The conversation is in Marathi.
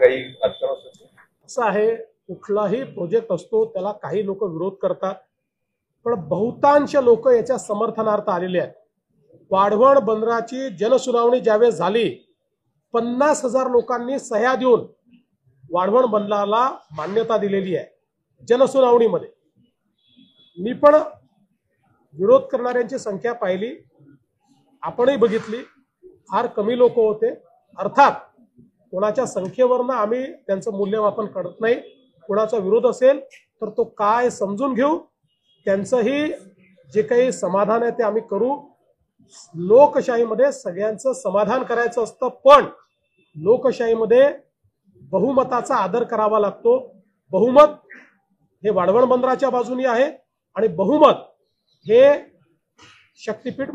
काही अर्थ नसतो? असं आहे, कुठलाही प्रोजेक्ट असतो त्याला काही लोक विरोध करतात, पण बहुतांश लोक याच्या समर्थनार्थ आलेले आहेत। वाढवण बंदराची जनसुनावणी ज्यावेळेस झाली, 50,000 लोकांनी सह्या देऊन वाढवण बंदराला मान्यता दिलेली आहे जनसुनावणीमध्ये। मी पण विरोध करणाऱ्यांची संख्या पाहिली, आपणही बघितली, फार कमी लोक होते। अर्थात कोणाच्या संख्येवरनं आम्ही त्यांचं मूल्यमापन करत नाही। कोणाचा विरोध असेल तर तो काय समजून घेऊ, त्यांचंही जे काही समाधान आहे ते आम्ही करू। लोकशाहीमध्ये सगळ्यांचं समाधान करायचं असतं, पण लोकशाहीमध्ये बहुमताचा आदर करावा लागतो। बहुमत हे वाढवण बंदराच्या बाजूने आहे आणि बहुमत हे शक्तीपीठ